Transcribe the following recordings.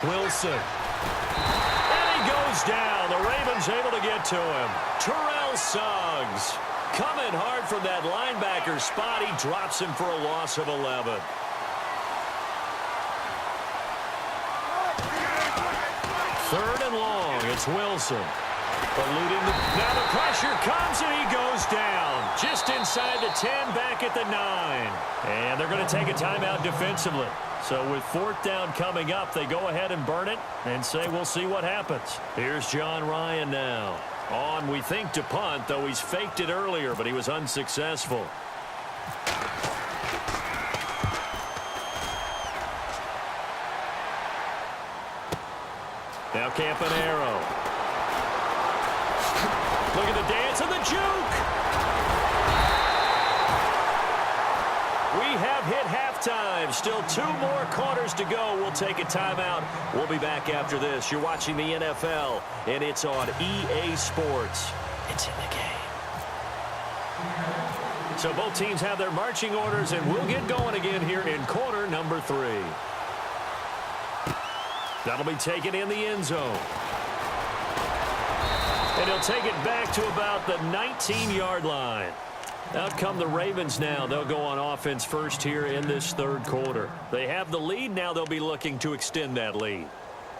Wilson. And he goes down. The Ravens able to get to him. Terrell Suggs coming hard from that linebacker spot. He drops him for a loss of 11. Third and long. It's Wilson. Now the pressure comes and he goes down. Just inside the 10, back at the 9. And they're going to take a timeout defensively. So with fourth down coming up, they go ahead and burn it and say we'll see what happens. Here's John Ryan now. On, we think, to punt, though he's faked it earlier, but he was unsuccessful. Now Campanaro. Look at the dance and the juke. We have hit halftime. Still 2 more quarters to go. We'll take a timeout. We'll be back after this. You're watching the NFL, and it's on EA Sports. It's in the game. So both teams have their marching orders, and we'll get going again here in quarter number 3. That'll be taken in the end zone. And he'll take it back to about the 19-yard line. Out come the Ravens now. They'll go on offense first here in this third quarter. They have the lead. Now they'll be looking to extend that lead.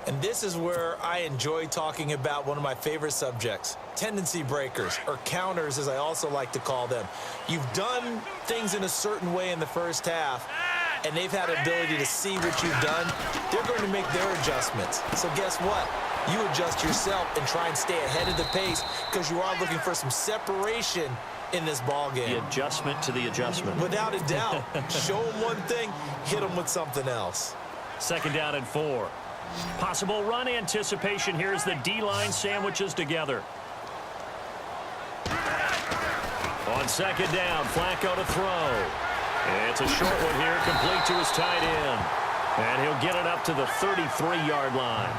And this is where I enjoy talking about one of my favorite subjects, tendency breakers, or counters as I also like to call them. You've done things in a certain way in the first half, and they've had an ability to see what you've done. They're going to make their adjustments. So guess what? You adjust yourself and try and stay ahead of the pace because you are looking for some separation in this ball game. The adjustment to the adjustment. Without a doubt. Show them one thing, hit them with something else. Second down and 4. Possible run anticipation. Here's the D-line sandwiches together. On second down, Flacco to throw. It's a short one here, complete to his tight end. And he'll get it up to the 33-yard line.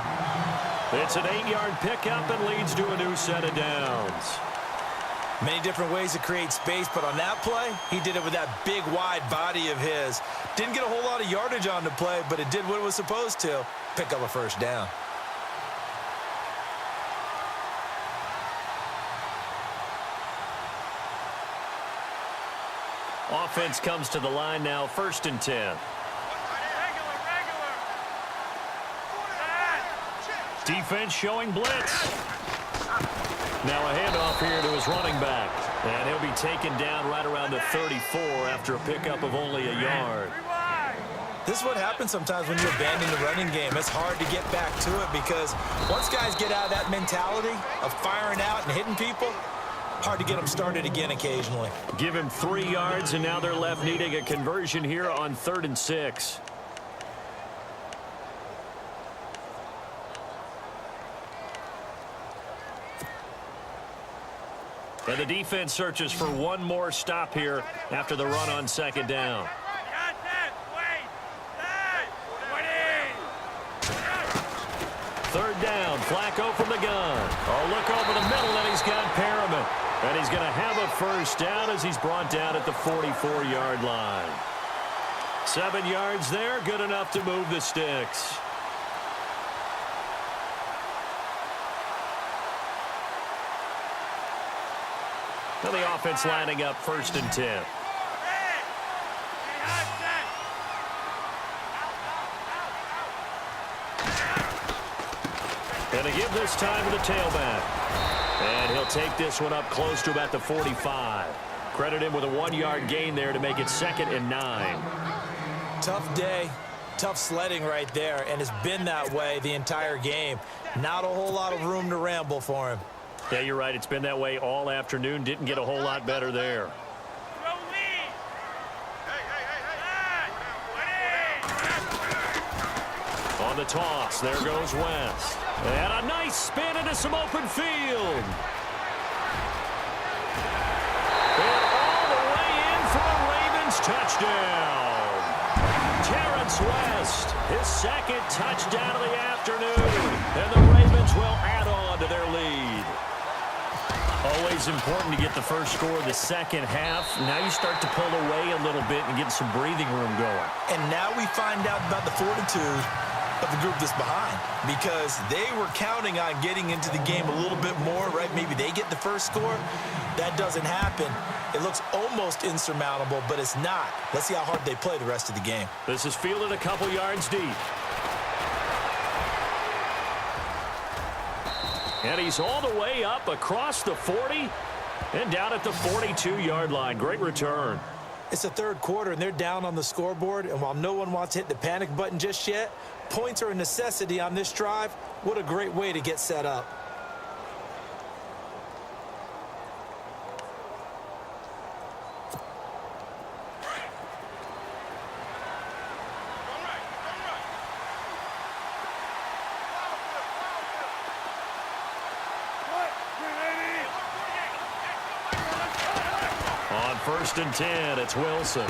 It's an 8-yard pickup and leads to a new set of downs. Many different ways to create space, but on that play, he did it with that big, wide body of his. Didn't get a whole lot of yardage on the play, but it did what it was supposed to. Pick up a first down. Offense comes to the line now, 1st and 10. Defense showing blitz. Now a handoff here to his running back. And he'll be taken down right around the 34 after a pickup of only a yard. This is what happens sometimes when you abandon the running game. It's hard to get back to it because once guys get out of that mentality of firing out and hitting people, hard to get them started again occasionally. Give him 3 yards, and now they're left needing a conversion here on 3rd and 6. And the defense searches for one more stop here after the run on second down. Third down, Flacco from the gun. Oh, look over the middle, and he's got Perriman. And he's going to have a first down as he's brought down at the 44-yard line. 7 yards there, good enough to move the sticks. Now the offense lining up 1st and 10. And to give this time to the tailback. And he'll take this one up close to about the 45. Credit him with a 1-yard gain there to make it 2nd and 9. Tough day, tough sledding right there, and it's been that way the entire game. Not a whole lot of room to ramble for him. Yeah, you're right. It's been that way all afternoon. Didn't get a whole lot better there. On the toss, there goes West. And a nice spin into some open field. And all the way in for a Ravens touchdown. Terrence West, his 2nd touchdown of the afternoon. And the Ravens will add on to their lead. Always important to get the first score of the second half. Now you start to pull away a little bit and get some breathing room going. And now we find out about the fortitude of the group that's behind because they were counting on getting into the game a little bit more, right? Maybe they get the first score. That doesn't happen. It looks almost insurmountable, but it's not. Let's see how hard they play the rest of the game. This is fielded a couple yards deep. And he's all the way up across the 40 and down at the 42-yard line. Great return. It's the third quarter, and they're down on the scoreboard. And while no one wants to hit the panic button just yet, points are a necessity on this drive. What a great way to get set up. First and 10, it's Wilson.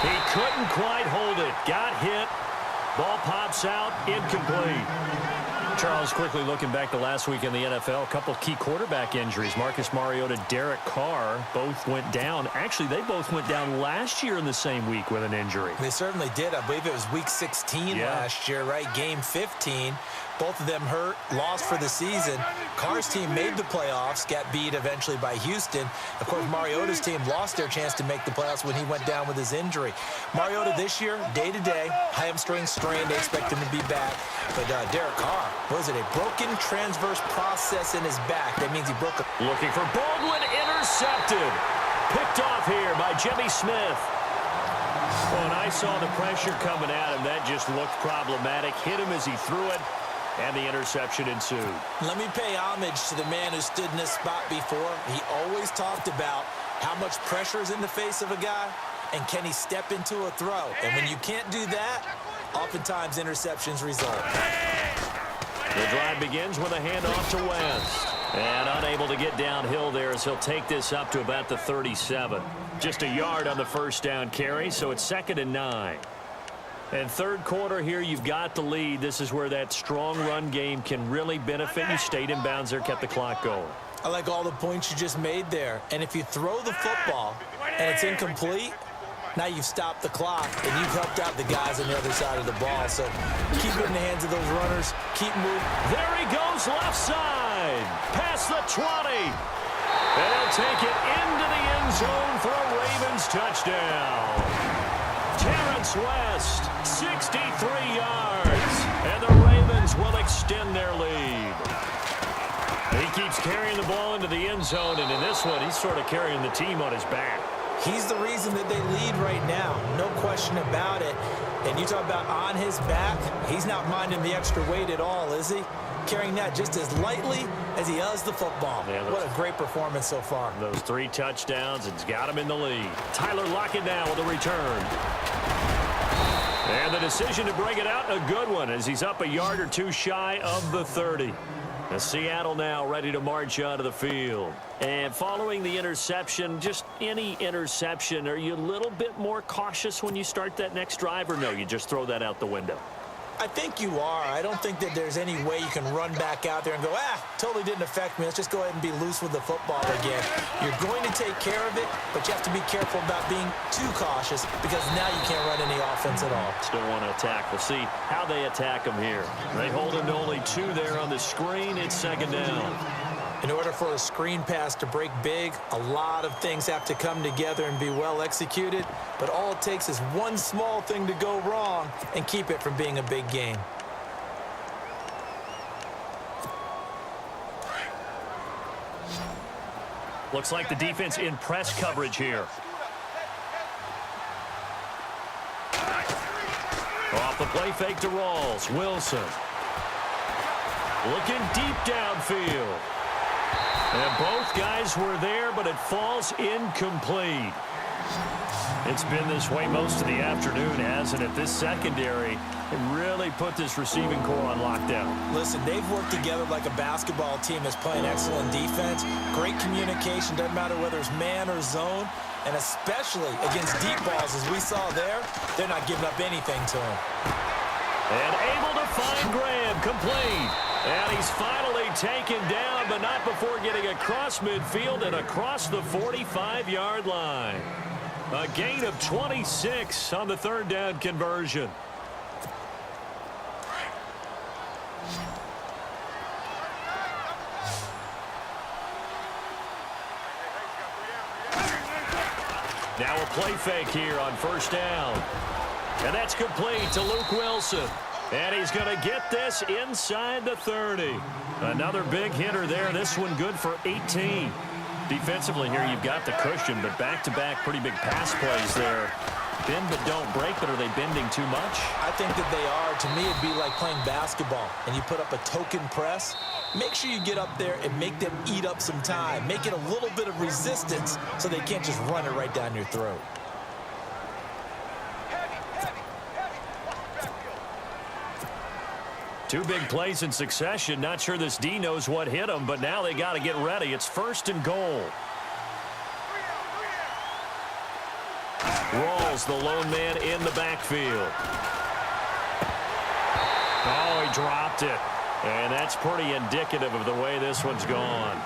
He couldn't quite hold it. Got hit. Ball pops out, incomplete. Charles, quickly looking back to last week in the NFL, a couple key quarterback injuries. Marcus Mariota, Derek Carr both went down. Actually, they both went down last year in the same week with an injury. They certainly did. I believe it was week 16 last year, right? Game 15. Both of them hurt, lost for the season. Carr's team made the playoffs, got beat eventually by Houston. Of course, Mariota's team lost their chance to make the playoffs when he went down with his injury. Mariota this year, day-to-day, hamstring strain. They expect him to be back. But Derek Carr, what is it, a broken transverse process in his back. That means he broke a... Looking for Baldwin, intercepted. Picked off here by Jimmy Smith. When I saw the pressure coming at him, that just looked problematic. Hit him as he threw it. And the interception ensued. Let me pay homage to the man who stood in this spot before. He always talked about how much pressure is in the face of a guy and can he step into a throw. And when you can't do that, oftentimes interceptions result. The drive begins with a handoff to West. And unable to get downhill there as he'll take this up to about the 37. Just a yard on the first down carry, so it's 2nd and 9. And third quarter here, you've got the lead. This is where that strong run game can really benefit you. Stayed in bounds there, kept the clock going. I like all the points you just made there. And if you throw the football and it's incomplete, now you've stopped the clock and you've helped out the guys on the other side of the ball. So keep it in the hands of those runners. Keep moving. There he goes left side. Past the 20. And he'll take it into the end zone for a Ravens touchdown. Terrence West, 63 yards, and the Ravens will extend their lead. He keeps carrying the ball into the end zone, and in this one, he's sort of carrying the team on his back. He's the reason that they lead right now, no question about it. And you talk about on his back, he's not minding the extra weight at all, is he? Carrying that just as lightly as he does the football. Yeah, what a great performance so far. Those 3 touchdowns, it's got him in the lead. Tyler Lockett now with a return. And the decision to bring it out, a good one, as he's up a yard or two shy of the 30. And Seattle now ready to march out of the field. And following the interception, just any interception, are you a little bit more cautious when you start that next drive, or no, you just throw that out the window? I think you are. I don't think that there's any way you can run back out there and go, totally didn't affect me. Let's just go ahead and be loose with the football again. You're going to take care of it, but you have to be careful about being too cautious because now you can't run any offense at all. Still want to attack. We'll see how they attack him here. They hold him to only 2 there on the screen. It's 2nd down. In order for a screen pass to break big, a lot of things have to come together and be well executed, but all it takes is one small thing to go wrong and keep it from being a big game. Looks like the defense in press coverage here. Off the play fake to Rawls. Wilson. Looking deep downfield. And both guys were there, but it falls incomplete. It's been this way most of the afternoon, hasn't it? This secondary really put this receiving core on lockdown. Listen, they've worked together like a basketball team that's playing excellent defense. Great communication, doesn't matter whether it's man or zone. And especially against deep balls, as we saw there, they're not giving up anything to him. And able to find Graham, complete. And he's finally taken down, but not before getting across midfield and across the 45-yard line. A gain of 26 on the 3rd down conversion. Now a play fake here on first down. And that's complete to Luke Wilson. And he's going to get this inside the 30. Another big hitter there. This one good for 18. Defensively here, you've got the cushion, but back-to-back pretty big pass plays there. Bend but don't break, but are they bending too much? I think that they are. To me, it'd be like playing basketball, and you put up a token press. Make sure you get up there and make them eat up some time. Make it a little bit of resistance so they can't just run it right down your throat. Two big plays in succession. Not sure this D knows what hit him, but now they got to get ready. It's first and goal. Rawls, the lone man in the backfield. Oh, he dropped it. And that's pretty indicative of the way this one's gone.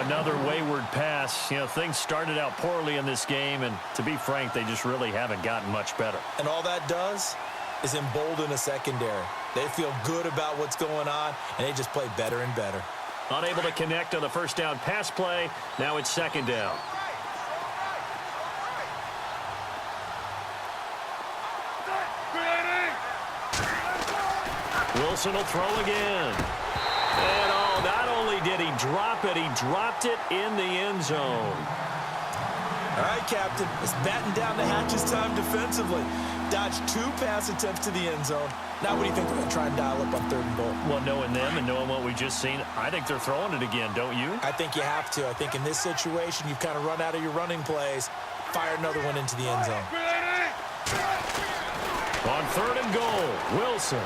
Another wayward pass. You know, things started out poorly in this game, and to be frank, they just really haven't gotten much better. And all that does is embolden a secondary. They feel good about what's going on, and they just play better and better. Unable to connect on the first down pass play. Now it's second down. Wilson will throw again. And oh, not only did he drop it, he dropped it in the end zone. All right, Captain, it's batten down the hatches time defensively. Dodged 2 pass attempts to the end zone. Now what do you think they're going to try and dial up on third and goal? Well, knowing them and knowing what we just seen, I think they're throwing it again, don't you? I think you have to. I think in this situation, you've kind of run out of your running plays. Fire another one into the end zone. On third and goal, Wilson.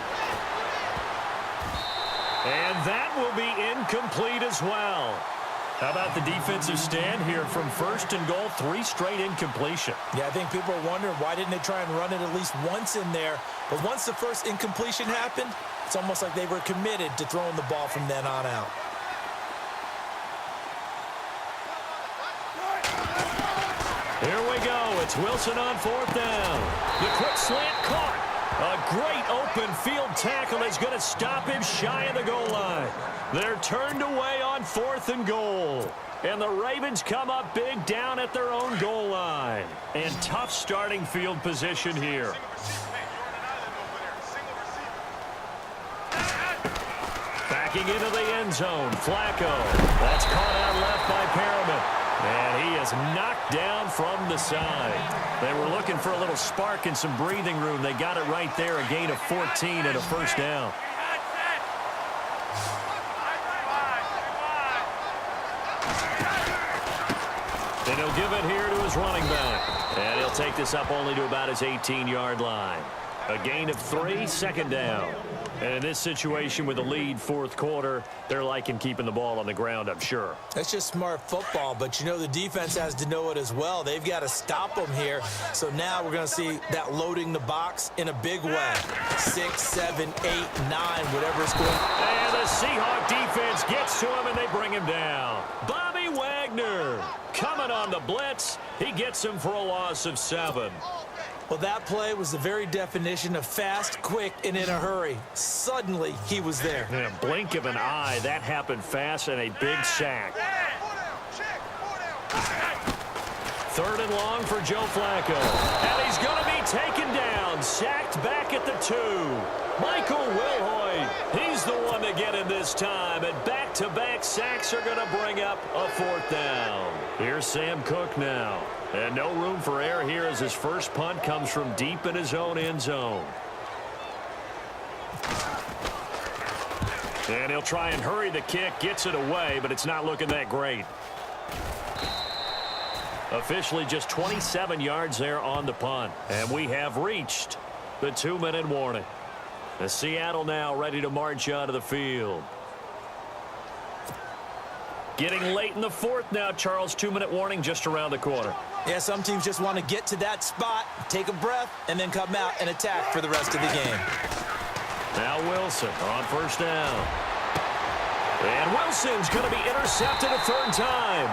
And that will be incomplete as well. How about the defensive stand here from first and goal, 3 straight incompletion? Yeah, I think people are wondering why didn't they try and run it at least once in there. But once the first incompletion happened, it's almost like they were committed to throwing the ball from then on out. Here we go. It's Wilson on fourth down. The quick slant caught. A great open field tackle is going to stop him shy of the goal line. They're turned away on fourth and goal. And the Ravens come up big down at their own goal line. And tough starting field position here. Backing into the end zone, Flacco. That's caught out left by Perriman. And he is knocked down from the side. They were looking for a little spark and some breathing room. They got it right there, a gain of 14 and a first down. And he'll give it here to his running back. And he'll take this up only to about his 18-yard line. A gain of 3, second down. And in this situation with the lead fourth quarter, they're liking keeping the ball on the ground, I'm sure. That's just smart football, but you know the defense has to know it as well. They've got to stop them here. So now we're going to see that loading the box in a big way. 6, 7, 8, 9, whatever it's going. And the Seahawk defense gets to him, and they bring him down. Bobby Wagner coming on the blitz. He gets him for a loss of 7. Well, that play was the very definition of fast, quick, and in a hurry. Suddenly, he was there. In a blink of an eye, that happened fast and a big sack. Third and long for Joe Flacco. And he's going to be taken down, sacked back at the 2. Michael Wilhoit, he's the one to get him this time. And back-to-back sacks are going to bring up a fourth down. Here's Sam Cook now. And no room for error here as his first punt comes from deep in his own end zone. And he'll try and hurry the kick, gets it away, but it's not looking that great. Officially just 27 yards there on the punt. And we have reached the 2-minute warning. The Seattle now ready to march out of the field. Getting late in the fourth now, Charles. 2-minute warning just around the corner. Yeah, some teams just want to get to that spot, take a breath, and then come out and attack for the rest of the game. Now Wilson on first down. And Wilson's going to be intercepted a third time.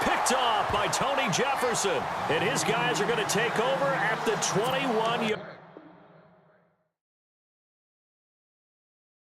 Picked off by Tony Jefferson. And his guys are going to take over at the 21-yard.